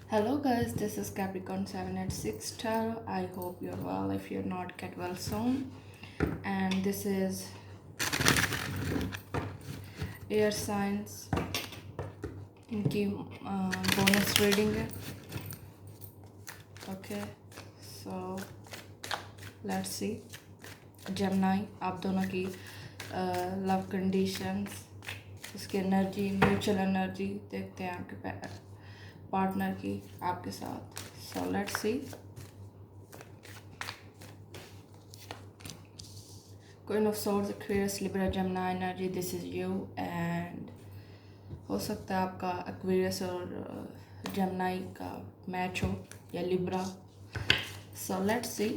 Hello guys, this is Capricorn 786 Tarot. I hope you're well. If you're not, get well soon. And this is air signs इनकी bonus reading है. Okay, so let's see. Gemini, आप दोनों की love conditions, इसकी energy, mutual energy देखते हैं आपके partner की आपके साथ. सो let's C. Queen of swords, Aquarius, Libra, Gemini energy. This is you. And हो सकता है आपका एक्वेरियस और जेमिनी का मैच हो या Libra. So let's see.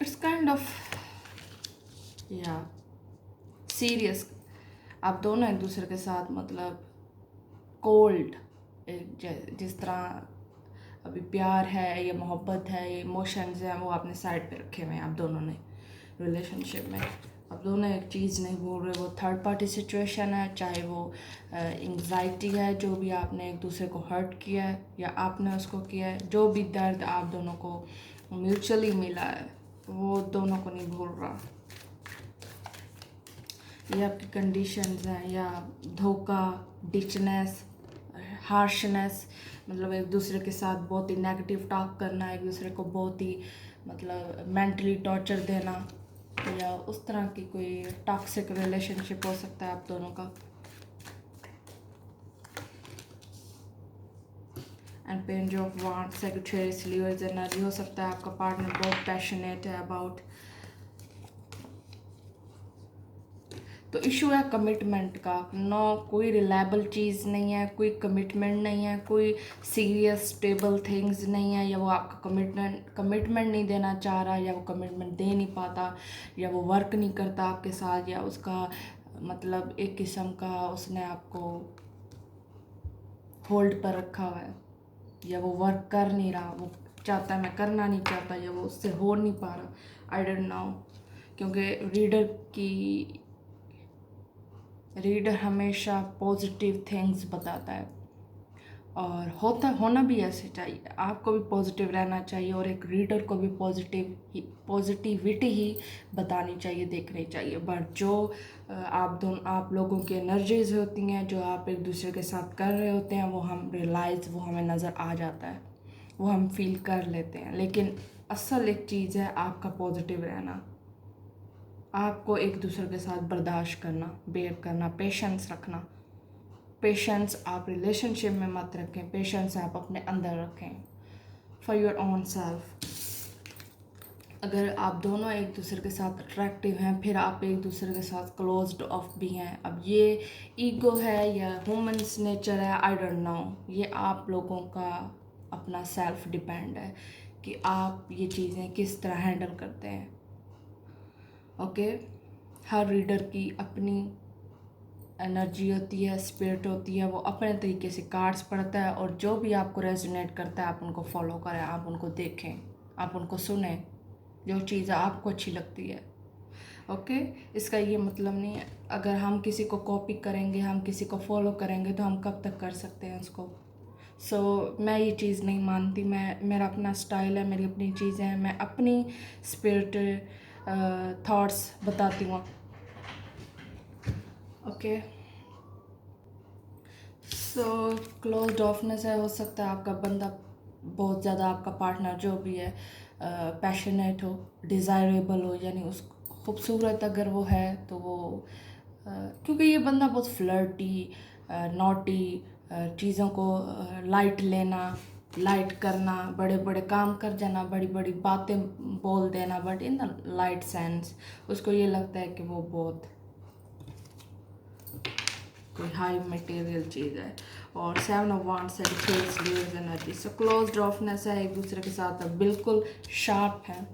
It's kind of या सीरियस. आप दोनों एक दूसरे के साथ मतलब कोल्ड, जिस तरह अभी प्यार है या मोहब्बत है, ये इमोशंस हैं, वो आपने साइड पे रखे हुए हैं आप दोनों ने रिलेशनशिप में. आप दोनों एक चीज़ नहीं बोल रहे. वो थर्ड पार्टी सिचुएशन है, चाहे वो एंग्जाइटी है, जो भी आपने एक दूसरे को हर्ट किया है या आपने उसको किया है, जो भी दर्द आप दोनों को म्यूचुअली मिला है, वो दोनों को नहीं भूल रहा. ये आपकी कंडीशंस हैं, या धोखा, डिचनेस, हार्शनेस, मतलब एक दूसरे के साथ बहुत ही नेगेटिव टॉक करना, एक दूसरे को बहुत ही मतलब मेंटली टॉर्चर देना, या उस तरह की कोई टॉक्सिक रिलेशनशिप हो सकता है आप दोनों का. And page of wands, secretaries, levers energy. हो सकता है आपका पार्टनर बहुत पैशनेट है अबाउट, तो इशू है कमिटमेंट का. नो, कोई रिलायबल चीज़ नहीं है, कोई कमिटमेंट नहीं है, कोई सीरियस स्टेबल थिंग्स नहीं है, या वो आपका कमिटमेंट नहीं देना चाह रहा, या वो कमिटमेंट दे नहीं पाता, या वो वर्क नहीं करता आपके साथ, या उसका मतलब एक किस्म का उसने आपको होल्ड पर रखा हुआ है, या वो वर्क कर नहीं रहा. वो चाहता है, मैं करना नहीं चाहता, या वो उससे हो नहीं पा रहा. आई डोंट नो, क्योंकि रीडर हमेशा पॉजिटिव थिंग्स बताता है, और होना भी ऐसे चाहिए. आपको भी पॉजिटिव रहना चाहिए, और एक रीडर को भी पॉजिटिविटी ही बतानी चाहिए, देखनी चाहिए. बट जो आप लोगों की एनर्जीज होती हैं, जो आप एक दूसरे के साथ कर रहे होते हैं, वो हमें नज़र आ जाता है, वो हम फील कर लेते हैं. लेकिन असल एक चीज़ है आपका पॉजिटिव रहना, आपको एक दूसरे के साथ बर्दाश्त करना, बेयर करना, पेशेंस रखना. पेशेंस आप रिलेशनशिप में मत रखें, पेशेंस आप अपने अंदर रखें फॉर योर ओन सेल्फ. अगर आप दोनों एक दूसरे के साथ अट्रैक्टिव हैं, फिर आप एक दूसरे के साथ क्लोज्ड ऑफ भी हैं. अब ये ईगो है या ह्यूमन्स नेचर है, आई डोंट नो. ये आप लोगों का अपना सेल्फ डिपेंड है कि आप ये चीज़ें किस तरह हैंडल करते हैं. ओके, हर रीडर की अपनी एनर्जी होती है, स्पिरिट होती है, वो अपने तरीके से कार्ड्स पढ़ता है, और जो भी आपको रेजोनेट करता है आप उनको फॉलो करें, आप उनको देखें, आप उनको सुने, जो चीज़ आपको अच्छी लगती है. ओके, इसका ये मतलब नहीं है अगर हम किसी को कॉपी करेंगे, हम किसी को फॉलो करेंगे, तो हम कब तक कर सकते हैं उसको. मैं ये चीज़ नहीं मानती. मेरा अपना स्टाइल है, मेरी अपनी चीज़ें हैं, मैं अपनी स्पिरिट थॉट्स बताती हूँ. ओके, क्लोज्ड ऑफनेस है. हो सकता है आपका बंदा बहुत ज़्यादा, आपका पार्टनर जो भी है, पैशनेट हो, डिज़ायरेबल हो, यानी उस खूबसूरत अगर वो है तो वो क्योंकि ये बंदा बहुत फ्लर्टी, नॉटी, चीज़ों को लाइट लेना, लाइट करना, बड़े बड़े काम कर जाना, बड़ी बड़ी बातें बोल देना, but in the light sense. उसको ये लगता है कि वो बहुत कोई हाई मटेरियल चीज़ है. और 7 ऑफ वांड्स है, डिफेंस, लीव्स एनर्जी. सो क्लोज्ड ऑफनेस है, एक दूसरे के साथ अब बिल्कुल शार्प है.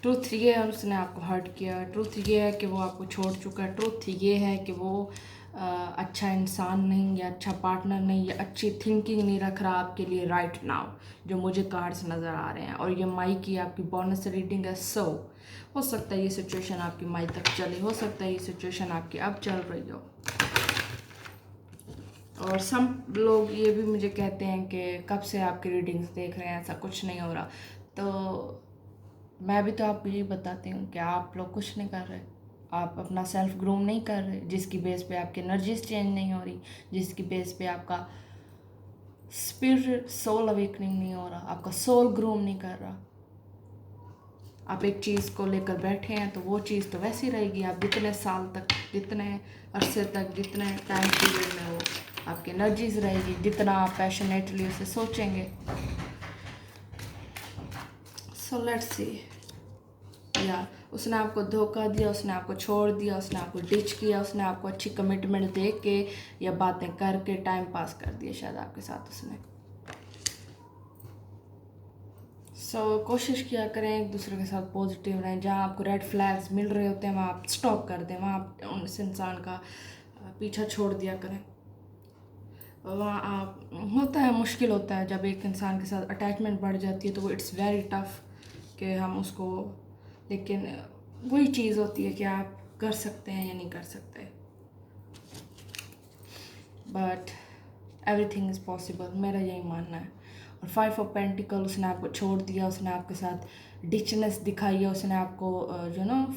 ट्रूथ ये है उसने आपको हर्ट किया. ट्रूथ ये है कि वो आपको छोड़ चुका है. ट्रूथ ये है कि वो अच्छा इंसान नहीं, या अच्छा पार्टनर नहीं, या अच्छी थिंकिंग नहीं रख रहा आपके लिए राइट नाउ, जो मुझे कार्ड्स नज़र आ रहे हैं। और ये माई की आपकी बोनस रीडिंग है। सो हो सकता है ये सिचुएशन आपकी माई तक चले, हो सकता है ये सिचुएशन आपकी अब चल रही हो। और सम लोग ये भी मुझे कहते हैं कि कब से आपकी रीडिंग्स देख रहे हैं, ऐसा कुछ नहीं हो रहा। तो मैं भी तो आपको यही बताती हूँ कि आप लोग कुछ नहीं कर रहे, आप अपना सेल्फ ग्रूम नहीं कर रहे, जिसकी बेस पे आपकी एनर्जीज चेंज नहीं हो रही, जिसकी बेस पे आपका स्पिरिट सोल अवेकनिंग नहीं हो रहा, आपका सोल ग्रूम नहीं कर रहा। आप एक चीज़ को लेकर बैठे हैं तो वो चीज़ तो वैसी रहेगी। आप जितने साल तक, जितने अरसे तक, जितने टाइम पीरियड में वो आपकी एनर्जीज रहेगी, जितना आप पैशनेटली उसे सोचेंगे। सो लेट्स सी, या उसने आपको धोखा दिया, उसने आपको छोड़ दिया, उसने आपको डिच किया, उसने आपको अच्छी कमिटमेंट दे के या बातें करके टाइम पास कर दिया शायद आपके साथ उसने। कोशिश किया करें एक दूसरे के साथ पॉजिटिव रहें। जहाँ आपको रेड फ्लैग्स मिल रहे होते हैं वहाँ आप स्टॉप कर दें, वहाँ आप उस इंसान का पीछा छोड़ दिया करें। वहाँ आप, होता है मुश्किल होता है जब एक इंसान के साथ अटैचमेंट बढ़ जाती है, तो वो इट्स वेरी टफ कि हम उसको, लेकिन वही चीज़ होती है कि आप कर सकते हैं या नहीं कर सकते। बट एवरीथिंग इज़ पॉसिबल, मेरा यही मानना है। और 5 ऑफ पेंटिकल, उसने आपको छोड़ दिया, उसने आपके साथ डिचनेस दिखाई है, उसने आपको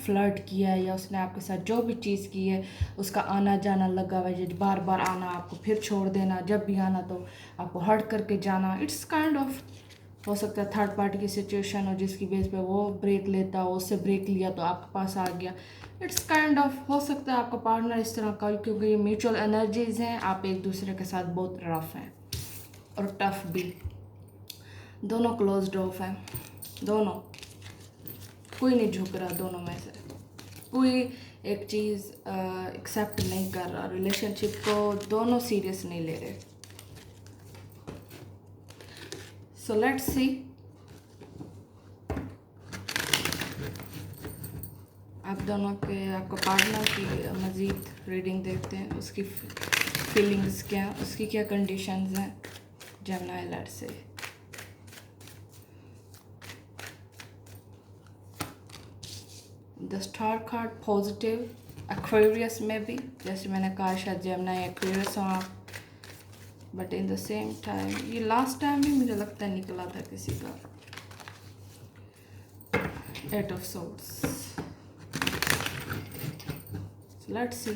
फ्लर्ट किया है, या उसने आपके साथ जो भी चीज़ की है उसका आना जाना लगा हुआ है, बार बार आना, आपको फिर छोड़ देना, जब भी आना तो आपको हर्ट करके जाना। इट्स काइंड ऑफ, हो सकता है थर्ड पार्टी की सिचुएशन हो जिसकी बेस पे वो ब्रेक लेता हो, उससे ब्रेक लिया तो आपके पास आ गया। इट्स काइंड ऑफ, हो सकता है आपका पार्टनर इस तरह का, क्योंकि ये म्यूचुअल एनर्जीज हैं, आप एक दूसरे के साथ बहुत रफ हैं और टफ भी, दोनों क्लोज्ड ऑफ हैं, दोनों, कोई नहीं झुक रहा, दोनों में से कोई एक चीज़ एक्सेप्ट नहीं कर रहा, रिलेशनशिप को दोनों सीरियस नहीं ले रहे। सो लेट्स सी, आप दोनों के, आपका पार्टनर की मज़ीद रीडिंग देखते हैं, उसकी फीलिंग्स क्या, उसकी क्या कंडीशंस हैं। Gemini, let's say the star card, positive, Aquarius में भी, जैसे मैंने कहा शायद जेमिनी एक्वेरियस हो आप, but in the same time ये लास्ट टाइम भी मुझे लगता है निकला था किसी का। 8 ऑफ सोर्ड्स, लेट्स सी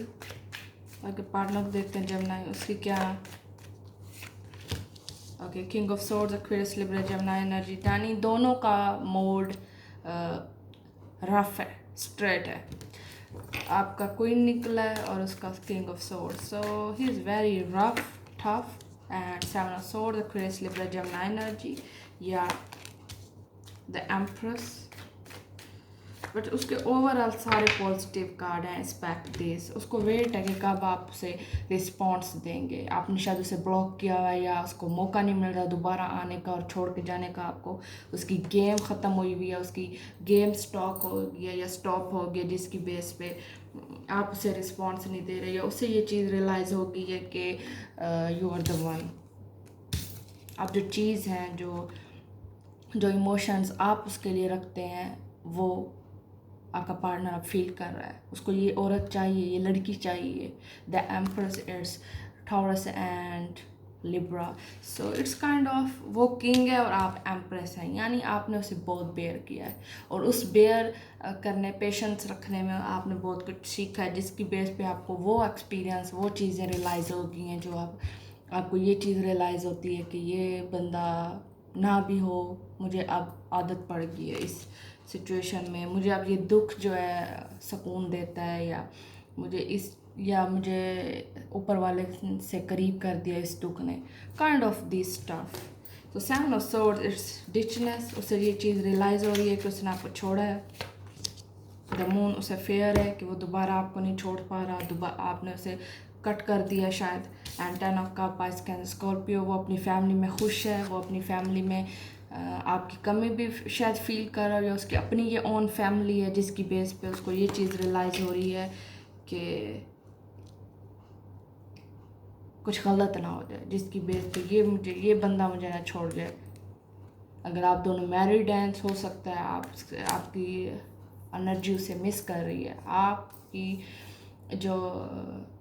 आगे पार्टनर को देखते हैं जेमिनी, उसकी क्या। Okay, king of swords, Aquarius, Libra, Gemini energy, यानी दोनों का मोड रफ है, स्ट्रेट है। आपका क्वीन निकला है और उसका king of swords, so he is very rough, tough. And 7 of swords, Aquarius, Libra, Gemini energy, या द एम्प्रेस। बट उसके ओवरऑल सारे पॉजिटिव कार्ड हैं। एक्सपेक्ट दिस, उसको वेट है कि कब आप उसे रिस्पॉन्स देंगे। आपने शायद उसे ब्लॉक किया हुआ है, या उसको मौका नहीं मिल रहा दोबारा आने का और छोड़ के जाने का आपको, उसकी गेम ख़त्म हुई हुई है, उसकी गेम स्टॉक हो गया या स्टॉप हो गया, जिसकी बेस पे आप उसे रिस्पॉन्स नहीं दे रहे, या उससे ये चीज़ रियलाइज़ हो गई है कि यू आर द वन। अब जो चीज़ हैं, जो इमोशंस आप उसके लिए रखते हैं, वो आपका पार्टनर अब फील कर रहा है। उसको ये औरत चाहिए, ये लड़की चाहिए। The empress it's taurus and Libra, so it's kind of, वो किंग है और आप एम्प्रेस हैं, यानी आपने उसे बहुत बेयर किया है, और उस बेयर करने, पेशेंस रखने में आपने बहुत कुछ सीखा है, जिसकी बेस पे आपको वो एक्सपीरियंस, वो चीज़ें रियलाइज़ हो गई हैं, जो आपको ये चीज़ रियलाइज़ होती है कि ये बंदा ना भी हो, मुझे अब आदत पड़ गई है इस सिचुएशन में, मुझे अब ये दुख जो है सुकून देता है, या मुझे ऊपर वाले से करीब कर दिया इस दुख ने, काइंड ऑफ दिस स्टफ। तो 7 ऑफ सोर्ड्स, इट्स डिचनेस, उसे ये चीज़ रियलाइज़ हो रही है कि उसने आपको छोड़ा है। द मून, उसे फेयर है कि वो दोबारा आपको नहीं छोड़ पा रहा, आपने उसे कट कर दिया शायद। And 10 of cups, Cancer, Scorpio, वो अपनी फैमिली में खुश है, वो अपनी फैमिली में आपकी कमी भी शायद फील कर रहा है, या उसकी अपनी ये ओन फैमिली है, जिसकी बेस पे उसको ये चीज़ रियलाइज़ हो रही है कि कुछ गलत ना हो जाए जिसकी बेस पे ये बंदा मुझे ना छोड़ जाए। अगर आप दोनों मैरिड हैं, हो सकता है आपकी एनर्जी उसे मिस कर रही है। आपकी जो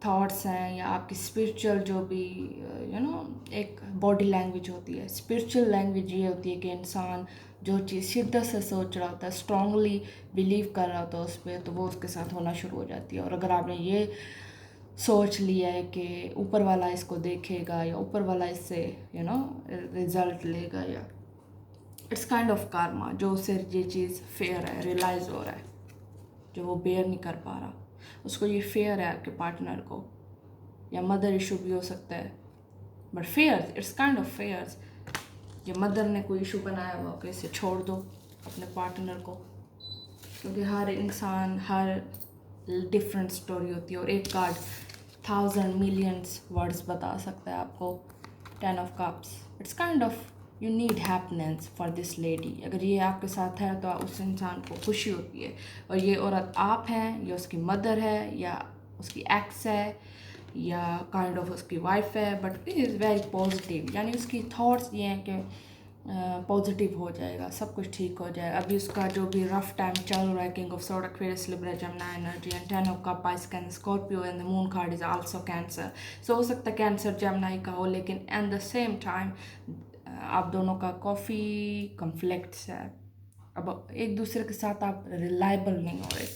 थॉट्स हैं या आपकी स्पिरिचुअल जो भी एक बॉडी लैंग्वेज होती है, स्पिरिचुअल लैंग्वेज ये होती है कि इंसान जो चीज़ शिद्दत से सोच रहा होता है, स्ट्रांगली बिलीव कर रहा होता है उस पर, तो वो उसके साथ होना शुरू हो जाती है। और अगर आपने ये सोच लिया है कि ऊपर वाला इसको देखेगा या ऊपर वाला इससे रिजल्ट लेगा, या इट्स काइंड ऑफ karma, जो उसे ये चीज़ फेयर है, रियलाइज़ हो रहा है, जो वो बेयर नहीं कर पा रहा, उसको ये फेयर है आपके पार्टनर को, या मदर इशू भी हो सकता है, but fair, it's kind of fair. या मदर ने कोई इशू बनाया हुआ कि इसे छोड़ दो अपने पार्टनर को, क्योंकि हर इंसान हर डिफरेंट स्टोरी होती है, और एक कार्ड 1000 मिलियंस वर्ड्स बता सकता है आपको। 10 of cups, it's kind of you need happiness for this lady. अगर ये आपके साथ है तो उस इंसान को खुशी होती है, और ये औरत आप हैं या उसकी मदर है या उसकी एक्स है या काइंड ऑफ उसकी वाइफ है, but it is very positive, यानी उसकी थॉट्स ये हैं कि पॉजिटिव हो जाएगा, सब कुछ ठीक हो जाएगा। अभी उसका जो भी रफ टाइम चल रहा है, king of swords, Aquarius, Libra, Gemini energy and 10 of cups, Cancer, Scorpio and the moon card is also Cancer. So हो सकता है कैंसर जमुनाई का हो, लेकिन एट द सेम टाइम आप दोनों का काफ़ी कॉन्फ्लिक्ट्स है। अब एक दूसरे के साथ आप रिलायबल नहीं हो रहे,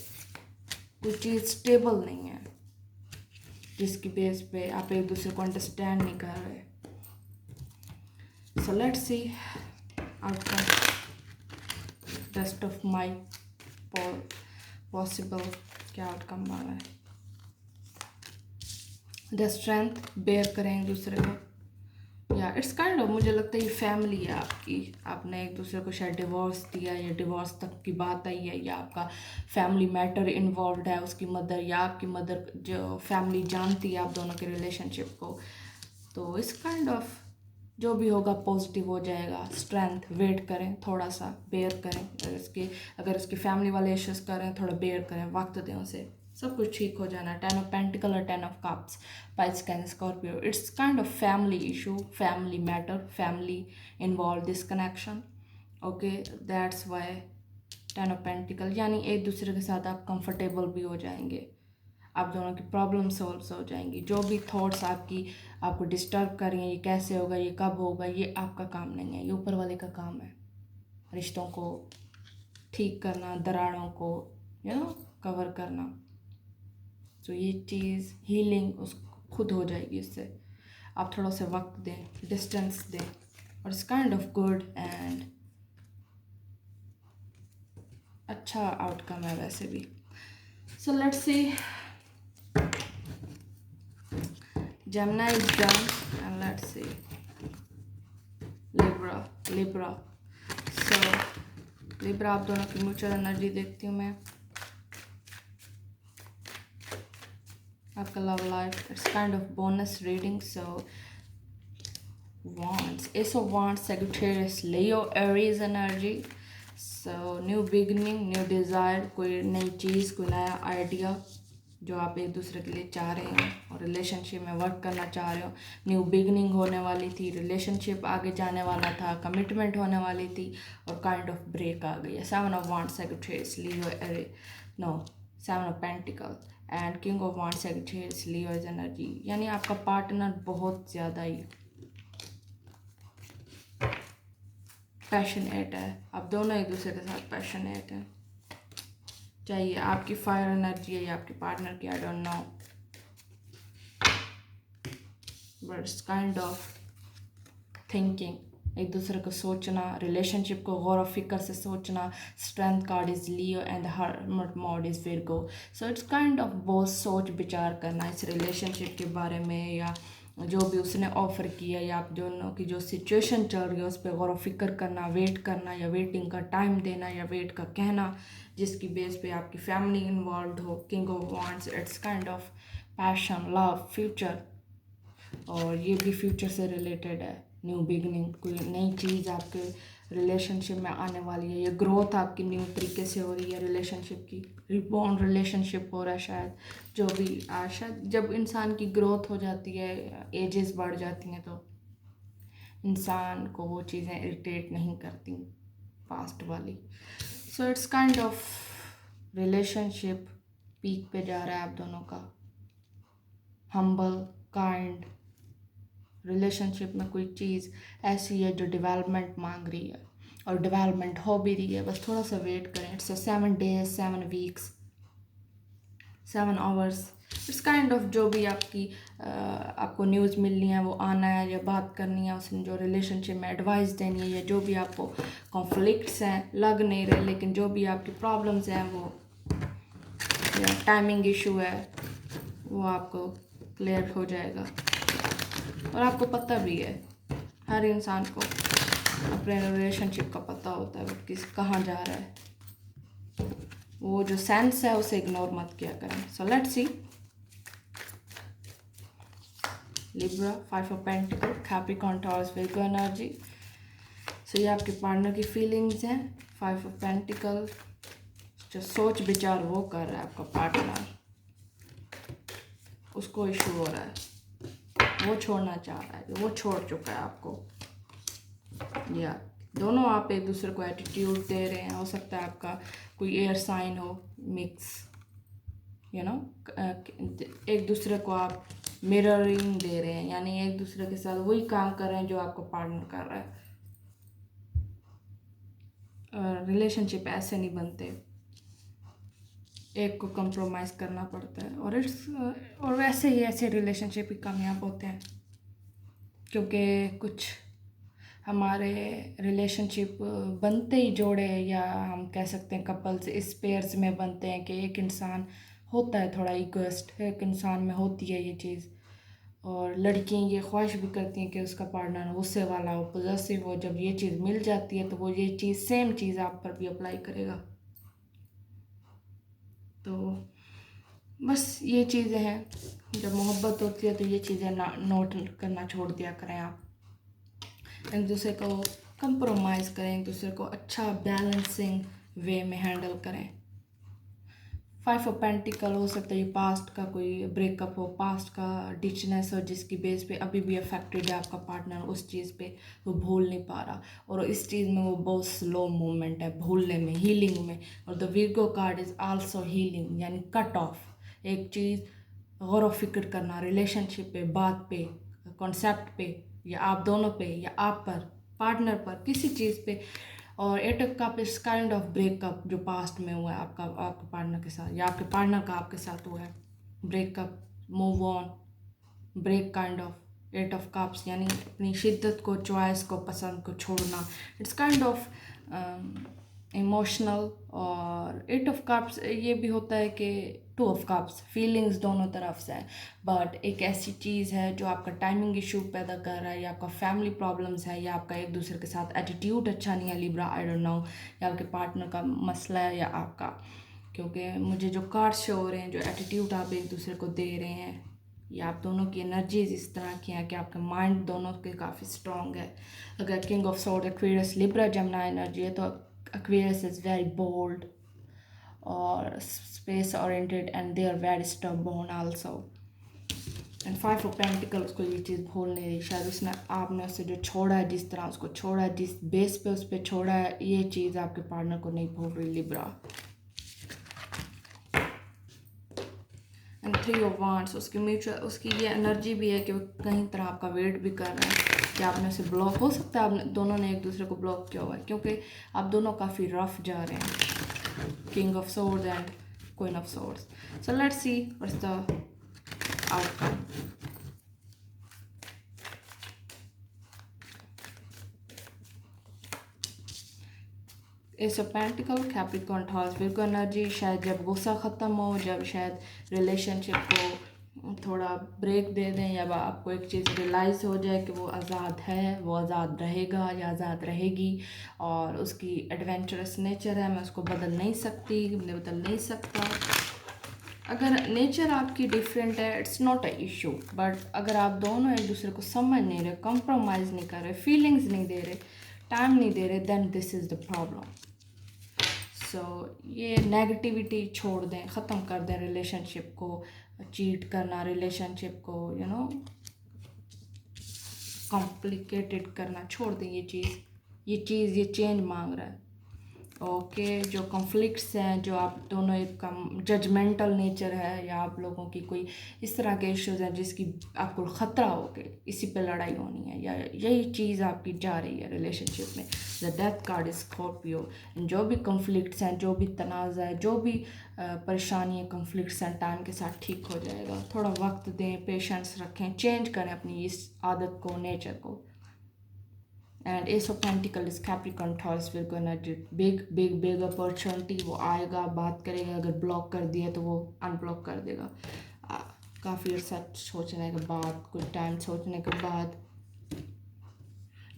कोई चीज़ स्टेबल नहीं है जिसकी बेस पे आप एक दूसरे को अंडरस्टैंड नहीं कर रहे। So let's see outcome, rest of my possible क्या आउटकम वाला है। द स्ट्रेंथ, बेयर करें एक दूसरे को, या इट्स काइंड ऑफ, मुझे लगता है ये फैमिली है आपकी, आपने एक दूसरे को शायद डिवोर्स दिया या डिवोर्स तक की बात आई है, या आपका फैमिली मैटर इन्वॉल्व है, उसकी मदर या आपकी मदर जो फैमिली जानती है आप दोनों के रिलेशनशिप को। तो इस काइंड ऑफ जो भी होगा पॉजिटिव हो जाएगा। स्ट्रेंथ, वेट करें, थोड़ा सा बेयर करें, अगर उसकी फैमिली वाले इश्यूज कर रहे हैं, थोड़ा बेयर करें, वक्त दें उसे, सब कुछ ठीक हो जाना। 10 ऑफ पेंटिकल और 10 of cups, price, cancer, Scorpio, it's kind of family issue, family matter, family involve this connection, okay, that's why 10 of pentacle, यानी एक दूसरे के साथ आप कंफर्टेबल भी हो जाएंगे, आप दोनों की प्रॉब्लम सॉल्व हो जाएंगी। जो भी थॉट्स आपको डिस्टर्ब कर रही हैं, ये कैसे होगा, ये कब होगा, ये आपका काम नहीं है, ये ऊपर वाले का काम है। रिश्तों को ठीक करना, दरारों को कवर करना, तो ये चीज़ हीलिंग उस खुद हो जाएगी इससे। आप थोड़ा सा वक्त दें, डिस्टेंस दें, और it's kind of good and अच्छा आउटकम है वैसे भी। सो let's C Gemini is done, and let's see Libra. So Libra, आप दोनों की म्यूचुअल एनर्जी देखती हूँ मैं। आपका love life, it's kind of bonus reading. So Wands, Ace of Wands, Sagittarius, Leo, Aries energy. So new beginning, new desire, कोई नई चीज़, कोई नया आइडिया जो आप एक दूसरे के लिए चाह रहे हो और रिलेशनशिप में वर्क करना चाह रहे हो। न्यू बिगनिंग होने वाली थी, रिलेशनशिप आगे जाने वाला था, कमिटमेंट होने वाली थी, और काइंड ऑफ ब्रेक आ गई है। 7 of wands, Sagittarius, Leo, no 7 of pentacle and king of wands, Sagittarius, Leo is energy, यानी आपका पार्टनर बहुत ज़्यादा ही पैशनेट है। आप दोनों एक दूसरे के साथ पैशनेट हैं, चाहिए आपकी फायर एनर्जी है या आपके पार्टनर की, I don't know, but it's kind of thinking, एक दूसरे को सोचना, रिलेशनशिप को गौर फिक्र से सोचना। Strength card is Leo and the hermit mode is Virgo. So it's kind of बहुत सोच विचार करना इस रिलेशनशिप के बारे में, या जो भी उसने ऑफ़र किया, या आप दोनों की जो सिचुएशन चल रही है उस पर गौर फिक्र करना, वेट करना, या वेटिंग का टाइम देना, या वेट का कहना, जिसकी बेस पे आपकी फैमिली इन्वॉल्व हो। King of wands, it's kind of passion, love, future, और ये भी फ्यूचर से रिलेटेड है। न्यू बिगनिंग, कोई नई चीज़ आपके रिलेशनशिप में आने वाली है, ये ग्रोथ आपकी न्यू तरीके से हो रही है रिलेशनशिप की। रिबॉन्ड रिलेशनशिप हो रहा है शायद, जो भी शायद जब इंसान की ग्रोथ हो जाती है, एजेस बढ़ जाती हैं, तो इंसान को वो चीज़ें इरिटेट नहीं करती पास्ट वाली। So it's kind of relationship peak पे जा रहा है आप दोनों का। हम्बल काइंड रिलेशनशिप में कोई चीज़ ऐसी है जो डेवलपमेंट मांग रही है और डेवलपमेंट हो भी रही है, बस थोड़ा सा वेट करें। It's 7 days 7 weeks 7 hours। It's kind of जो भी आपको न्यूज़ मिलनी है वो आना है, या बात करनी है उसने, जो रिलेशनशिप में एडवाइस देनी है, या जो भी आपको कॉन्फ्लिक्ट्स हैं लग नहीं रहे, लेकिन जो भी आपकी प्रॉब्लम्स हैं वो, या टाइमिंग इशू है, वो आपको क्लियर हो जाएगा। और आपको पता भी है, हर इंसान को अपने रिलेशनशिप का पता होता है वो कहाँ जा रहा है। वो जो सेंस है उसे इग्नोर मत किया करें। So let's see. Libra, 5 of Pentacles, Capricorn, Taurus, Virgo energy. So ये आपके पार्टनर की फीलिंग्स हैं। 5 of Pentacles, जो सोच विचार वो कर रहा है आपका पार्टनर, उसको इशू हो रहा है, वो छोड़ना चाह रहा है, वो छोड़ चुका है आपको, या दोनों आप एक दूसरे को एटीट्यूड दे रहे हैं। हो सकता है आपका कोई एयर साइन हो मिक्स, एक दूसरे को आप मिररिंग दे रहे हैं, यानी एक दूसरे के साथ वही काम कर रहे हैं जो आपका पार्टनर कर रहा है। रिलेशनशिप ऐसे नहीं बनते, एक को कंप्रोमाइज़ करना पड़ता है, और वैसे ही ऐसे रिलेशनशिप ही कामयाब होते हैं, क्योंकि कुछ हमारे रिलेशनशिप बनते ही जोड़े, या हम कह सकते हैं कपल्स इस पेयर्स में बनते हैं कि एक इंसान होता है थोड़ा इगोइस्ट, एक इंसान में होती है ये चीज़। और लड़कियां ये ख्वाहिश भी करती हैं कि उसका पार्टनर गुस्से वाला हो, पॉजेसिव हो। जब ये चीज़ मिल जाती है तो वो ये चीज़ सेम चीज़ आप पर भी अप्लाई करेगा। तो बस ये चीज़ें हैं, जब मोहब्बत होती है तो ये चीज़ें नोट करना छोड़ दिया करें आप। एक दूसरे को कंप्रोमाइज़ करें, एक दूसरे को अच्छा बैलेंसिंग वे में हैंडल करें। 5 of Pentacles हो सकता है ये पास्ट का कोई ब्रेकअप हो, पास्ट का डिचनेस हो, जिसकी बेस पे अभी भी अफेक्टेड है आपका पार्टनर उस चीज़ पे, वो भूल नहीं पा रहा, और इस चीज़ में वो बहुत स्लो मूवमेंट है भूलने में, हीलिंग में। और the Virgo card is also healing, यानी कट ऑफ एक चीज़, गौर व फिक्र करना रिलेशनशिप पे, बात पे, कॉन्सेप्ट पे, या आप दोनों पे, या आप पर, पार्टनर पर, किसी चीज़ पे। और 8 of Cups इस काइंड ऑफ ब्रेकअप जो पास्ट में हुआ है आपके पार्टनर के साथ, या आपके पार्टनर का आपके साथ हुआ है breakup, move on, break kind of 8 of Cups, यानी अपनी शिद्दत को, चॉइस को, पसंद को छोड़ना। It's kind of emotional. और 8 of Cups ये भी होता है कि 2 of Cups फीलिंग्स दोनों तरफ से है, बट एक ऐसी चीज़ है जो आपका टाइमिंग इशू पैदा कर रहा है, या आपका फैमिली प्रॉब्लम्स है, या आपका एक दूसरे के साथ एटीट्यूड अच्छा नहीं है लिब्रा, आई डोंट नो, या आपके पार्टनर का मसला है या आपका, क्योंकि मुझे जो कार्ड शो हो रहे हैं, जो एटीट्यूड आप एक दूसरे को दे रहे हैं, या आप दोनों की एनर्जीज इस तरह की हैं कि आपका माइंड दोनों के काफ़ी स्ट्रॉन्ग है। अगर king of sword Aquarius Libra Gemini energy है, तो Aquarius is very bold or space oriented, and they are very stubborn also. And 5 of Pentacles उसको ये चीज़ भूल नहीं रही, शायद उसने आपने उससे जो छोड़ा है, जिस तरह उसको छोड़ा है, जिस बेस पे उस पर छोड़ा है, ये चीज़ आपके पार्टनर को नहीं भूल रही लिब्रा। एंड 3 of Wands उसकी म्यूचुअल, उसकी ये एनर्जी भी है कि वो कहीं तरह आपका वेट भी कर रहे हैं कि आपने उसे ब्लॉक, हो सकता है आप दोनों ने एक दूसरे को ब्लॉक किया हुआ है, क्योंकि आप दोनों काफ़ी रफ जा रहे हैं। King of swords and queen of swords. So let's see what's the outcome. S of pentacle, Capricorn, Taurus, Virgo energy. शायद जब गुस्सा ख़त्म हो, जब शायद रिलेशनशिप को थोड़ा ब्रेक दे दें, या आपको एक चीज़ रियलाइज़ हो जाए कि वो आज़ाद है, वो आज़ाद रहेगा या आज़ाद रहेगी, और उसकी एडवेंचरस नेचर है, मैं उसको बदल नहीं सकती, मैं बदल नहीं सकता। अगर नेचर आपकी डिफरेंट है, it's not a issue, but अगर आप दोनों एक दूसरे को समझ नहीं रहे, कंप्रोमाइज़ नहीं कर रहे, फीलिंग्स नहीं दे रहे, टाइम नहीं दे रहे, then this is the problem. So ये नेगेटिविटी छोड़ दें, ख़त्म कर दें रिलेशनशिप को, चीट करना रिलेशनशिप को कॉम्प्लिकेटेड करना छोड़ दें। ये चेंज मांग रहा है। ओके जो कॉन्फ्लिक्ट्स हैं, जो आप दोनों एक जजमेंटल नेचर है, या आप लोगों की कोई इस तरह के इश्यूज हैं जिसकी आपको ख़तरा हो के इसी पे लड़ाई होनी है, या यही चीज़ आपकी जा रही है रिलेशनशिप में। The death card is Scorpio. जो भी कॉन्फ्लिक्ट्स हैं, जो भी तनाज़ा है, जो भी परेशानी है, कॉन्फ्लिक्ट्स हैं, टाइम के साथ ठीक हो जाएगा। थोड़ा वक्त दें, पेशेंस रखें, चेंज करें अपनी इस आदत को, नेचर को। And S of pentacle is Capricorn taurus will gonna big opportunity, वो आएगा, बात करेगा, अगर ब्लॉक कर दिया तो वो अनब्लॉक कर देगा। काफ़ी अर्सा सोचने के बाद, कुछ टाइम सोचने के बाद,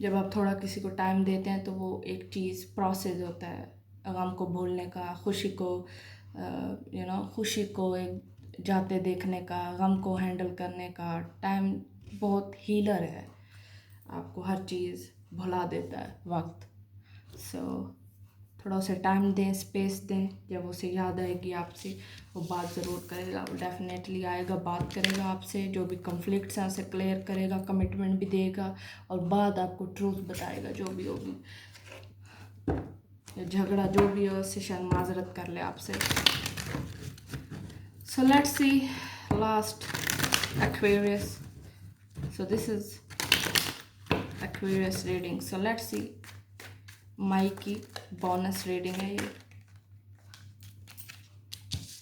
जब आप थोड़ा किसी को टाइम देते हैं तो वो एक चीज़ प्रोसेस होता है, गम को भूलने का, खुशी को एक जाते देखने का, गम को हैंडल करने का। टाइम बहुत हीलर है, आपको हर चीज़ भुला देता है वक्त। सो थोड़ा उसे टाइम दें, स्पेस दें। जब उसे याद आएगी आपसे, वो बात ज़रूर करेगा, वो डेफिनेटली आएगा, बात करेगा आपसे, जो भी कॉन्फ्लिक्ट्स हैं उसे क्लियर करेगा, कमिटमेंट भी देगा, और बाद आपको ट्रूथ बताएगा जो भी होगी। या झगड़ा जो भी हो उससे शायद माजरत कर ले आपसे। सो let's C last Aquarius. So this is Aquarius reading. So let's see माई की बोनस रीडिंग है ये।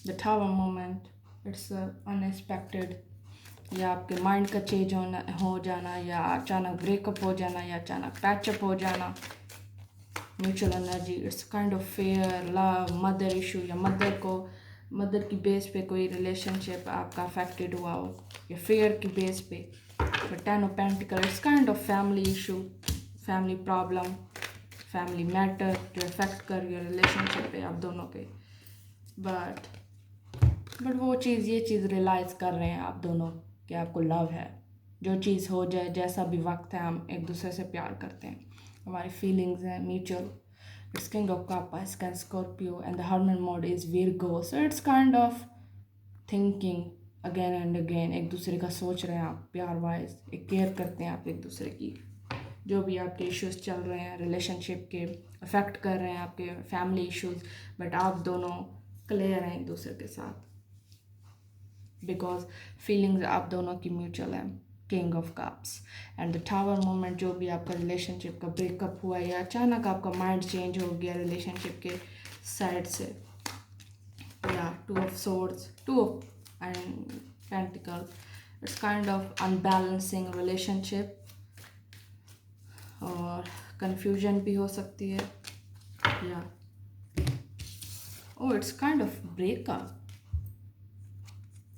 The tower moment, it's unexpected, या आपके माइंड का चेंज हो जाना, या अचानक ब्रेकअप हो जाना, या अचानक पैचअप हो जाना। Mutual energy, it's kind of fair, love, mother issue, या मदर की बेस पे कोई रिलेशनशिप आपका अफेक्टेड हुआ हो, या फेयर की बेस पे। But Ten of Pentacles, it's kind of family issue, family problem, family matter जो affect कर रही है relationship पे आप दोनों के। but वो चीज़, ये चीज़ रियलाइज़ कर रहे हैं आप दोनों कि आपको लव है। जो चीज़ हो जाए, जैसा भी वक्त है, हम एक दूसरे से प्यार करते हैं, हमारी फीलिंग्स हैं mutual. It's King of Cup, Scan Scorpio, and the Harmony mode is Virgo. So it's kind of thinking again and again, एक दूसरे का सोच रहे हैं आप, प्यार वाइज एक केयर करते हैं आप एक दूसरे की। जो भी आपके इश्यूज चल रहे हैं रिलेशनशिप के, अफेक्ट कर रहे हैं आपके फैमिली इश्यूज, बट आप दोनों क्लियर हैं एक दूसरे के साथ, बिकॉज फीलिंग्स आप दोनों की म्यूचुअल है। King of cups and the tower moment, जो भी आपका रिलेशनशिप का ब्रेकअप हुआ, या अचानक आपका माइंड चेंज हो गया रिलेशनशिप के साइड से, या two of swords, two of and Pentacles, it's kind of unbalancing relationship, और confusion भी हो सकती है, या it's kind of breakup।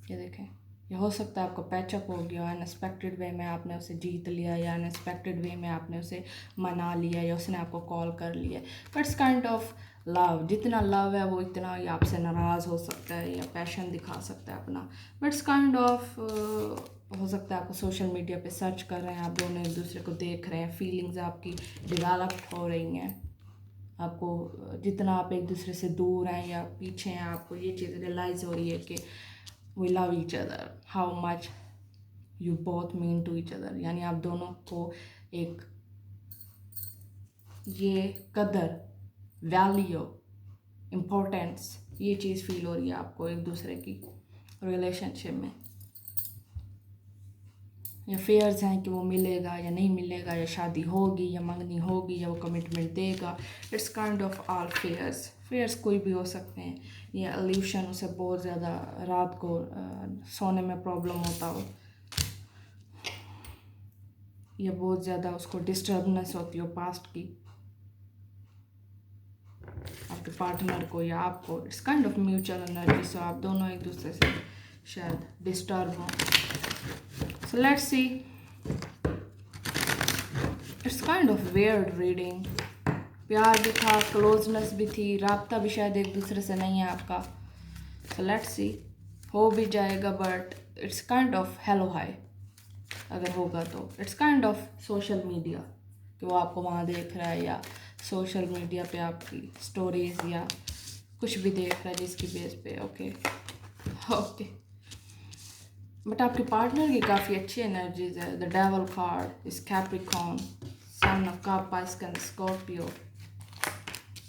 ये देखें, ये हो सकता है आपका पैचअप हो गया, अनएक्सपेक्टेड वे में आपने उसे जीत लिया, या अनएक्सपेक्टेड वे में आपने उसे मना लिया, या उसने आपको कॉल कर लिया। But it's kind of love, जितना लव है वो इतना ही आपसे नाराज़ हो सकता है, या पैशन दिखा सकता है अपना। बट इट्स काइंड ऑफ हो सकता है आपको सोशल मीडिया पे सर्च कर रहे हैं, आप दोनों एक दूसरे को देख रहे हैं, फीलिंग्स आपकी डिवेलप हो रही हैं। आपको जितना आप एक दूसरे से दूर हैं या पीछे हैं, आपको ये चीज़ रियलाइज़ हो रही है कि we love each other, how much you both mean to each other. यानी आप दोनों को एक ये कदर, वैल्यू, इम्पोर्टेंस, ये चीज़ फील हो रही है आपको एक दूसरे की रिलेशनशिप में। या फेयर्स हैं कि वो मिलेगा या नहीं मिलेगा, या शादी होगी या मंगनी होगी, या वो कमिटमेंट देगा। It's kind of all fairs कोई भी हो सकते हैं। ये एल्यूशन, उसे बहुत ज़्यादा रात को सोने में प्रॉब्लम होता हो, या बहुत ज़्यादा उसको डिस्टर्बनेस होती हो पास्ट की, आपके पार्टनर को या आपको। It's kind of mutual energy, so आप दोनों एक दूसरे से शायद डिस्टर्ब हो। So let's see, it's kind of weird reading. प्यार भी था, क्लोजनेस भी थी, राब्ता भी शायद एक दूसरे से नहीं है आपका। सो लेट्स सी, हो भी जाएगा, but it's kind of hello hi अगर होगा तो। It's kind of social media, कि वो आपको वहाँ देख रहा है, या सोशल मीडिया पे आपकी स्टोरीज या कुछ भी देख रहा है जिसकी बेस पे। ओके ओके, बट आपके पार्टनर की काफ़ी अच्छी एनर्जीज है। The devil card is Capricorn, son of cups, आइस्कन, स्कॉर्पियो।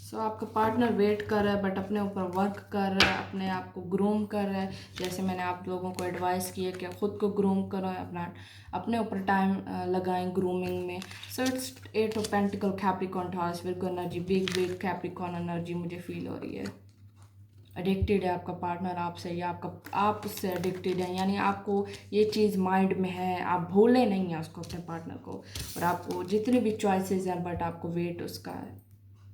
सो आपका पार्टनर वेट कर रहा है, बट अपने ऊपर वर्क कर रहा है, अपने आप को ग्रूम कर रहा है। जैसे मैंने आप लोगों को एडवाइस की है कि ख़ुद को ग्रूम करो, अपने ऊपर टाइम लगाएं ग्रूमिंग में। So it's 8 of pentacle, Capricorn, Taurus, Virgo energy, big Capricorn energy मुझे फील हो रही है। एडिक्टेड है आपका पार्टनर आपसे, या आप उससे एडिक्टेड हैं, यानी आपको ये चीज़ माइंड में है, आप भूले नहीं हैं उसको, अपने पार्टनर को। और आपको जितनी भी चॉइसेस हैं, बट आपको वेट उसका है।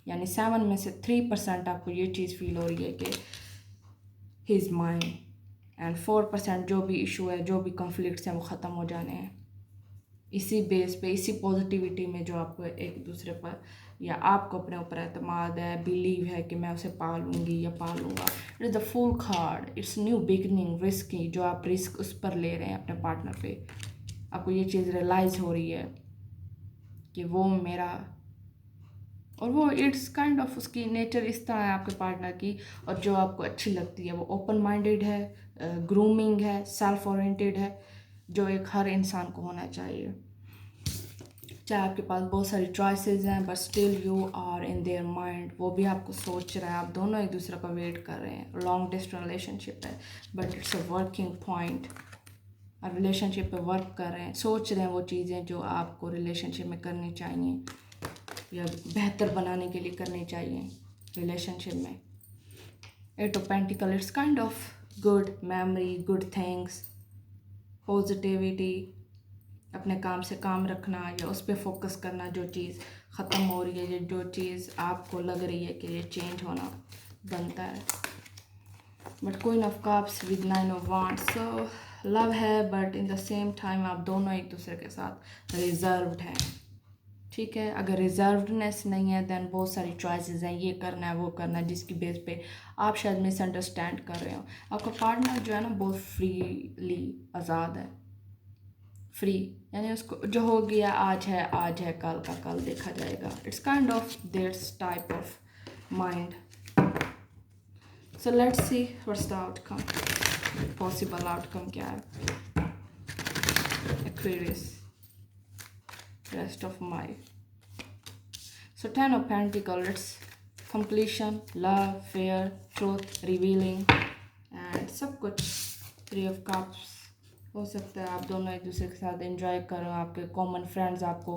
यानी 7 में से 3% आपको ये चीज़ फील हो रही है कि ही इज़ माइंड, एंड 4% जो भी इशू है, जो भी कॉन्फ्लिक्ट्स हैं, वो ख़त्म हो जाने हैं इसी बेस पे, इसी पॉजिटिविटी में, जो आपको एक दूसरे पर या आपको अपने ऊपर एतमाद है, बिलीव है कि मैं उसे पालूंगी या पालूंगा। It is the fool card, it's new beginning, risky, जो आप रिस्क उस पर ले रहे हैं अपने पार्टनर पे। आपको ये चीज़ रियलाइज़ हो रही है कि वो मेरा, और वो इट्स काइंड ऑफ, उसकी नेचर इस तरह है आपके पार्टनर की, और जो आपको अच्छी लगती है। वो ओपन माइंडेड है, ग्रूमिंग है, सेल्फ ओरिएंटेड है, जो एक हर इंसान को होना चाहिए। चाहे आपके पास बहुत सारी चॉइसेस हैं, but still you are in their mind. वो भी आपको सोच रहा है, आप दोनों एक दूसरे का वेट कर रहे हैं। लॉन्ग डिस्टेंस रिलेशनशिप है, but it's a working point. आप रिलेशनशिप पे वर्क कर रहे हैं, सोच रहे हैं वो चीज़ें जो आपको रिलेशनशिप में करनी चाहिए या बेहतर बनाने के लिए करनी चाहिए रिलेशनशिप में। 8 of pentacle, it's kind of good memory, good things, positivity, अपने काम से काम रखना या उस पर फोकस करना। जो चीज़ ख़त्म हो रही है, जो चीज़ आपको लग रही है कि ये चेंज होना बनता है। But queen of cups with 9 of wands, so love है, but in the same time आप दोनों एक दूसरे के साथ रिजर्व्ड हैं। ठीक है, अगर रिजर्वडनेस नहीं है, दैन बहुत सारी चॉइसेस हैं, ये करना है, वो करना है, जिसकी बेस पे आप शायद मिसअंडरस्टैंड कर रहे हो। आपका पार्टनर जो है ना, बहुत फ्रीली आज़ाद है। फ्री यानी उसको जो हो गया आज है, कल का कल देखा जाएगा। It's kind of this type of mind. So let's see what's the outcome, possible outcome क्या है। Aquarius, rest of my. So 10 of Pentacles, it's completion, love, fear, truth, revealing, and सब कुछ। 3 of Cups, हो सकता है आप दोनों एक दूसरे के साथ एंजॉय कर रहे हो, आपके कॉमन फ्रेंड्स आपको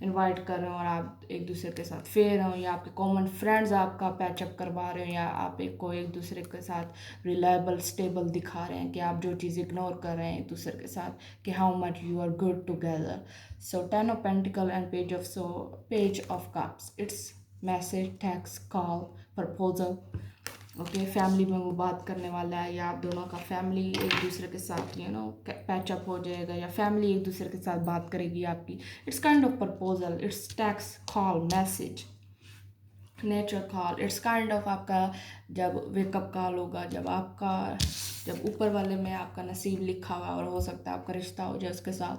इनवाइट कर रहे हो और आप एक दूसरे के साथ फेयर हो, या आपके कॉमन फ्रेंड्स आपका पैचअप करवा रहे हो, या आप एक दूसरे के साथ रिलायबल, स्टेबल दिखा रहे हैं कि आप जो चीज़ इग्नोर कर रहे हैं एक दूसरे के साथ, कि how much you are good together. So 10 of Pentacles and Page of Cups, it's message, text, call, proposal. Okay, family में वो बात करने वाला है, या आप दोनों का फैमिली एक दूसरे के साथ पैचअप हो जाएगा, या फैमिली एक दूसरे के साथ बात करेगी आपकी। It's kind of proposal, it's text, call, message, nature call. It's kind of आपका जब वेकअप कॉल होगा, जब ऊपर वाले में आपका नसीब लिखा हुआ, और हो सकता है आपका रिश्ता हो जाए उसके साथ,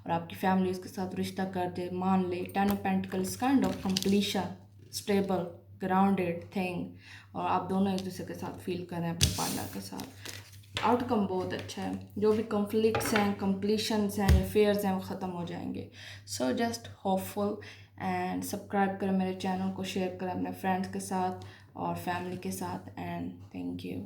और आपकी फैमिली उसके साथ रिश्ता कर दे, मान ले। 10 of Pentacles, kind of completion, stable, grounded thing, और आप दोनों एक दूसरे के साथ फील कर रहे हैं अपने पार्टनर के साथ। आउटकम बहुत अच्छा है, जो भी कॉन्फ्लिक्ट्स हैं, कंप्लीशंस हैं, अफेयर्स हैं, वो ख़त्म हो जाएंगे। So just hopeful, and subscribe करें मेरे चैनल को, शेयर करें अपने फ्रेंड्स के साथ और फैमिली के साथ, एंड थैंक यू।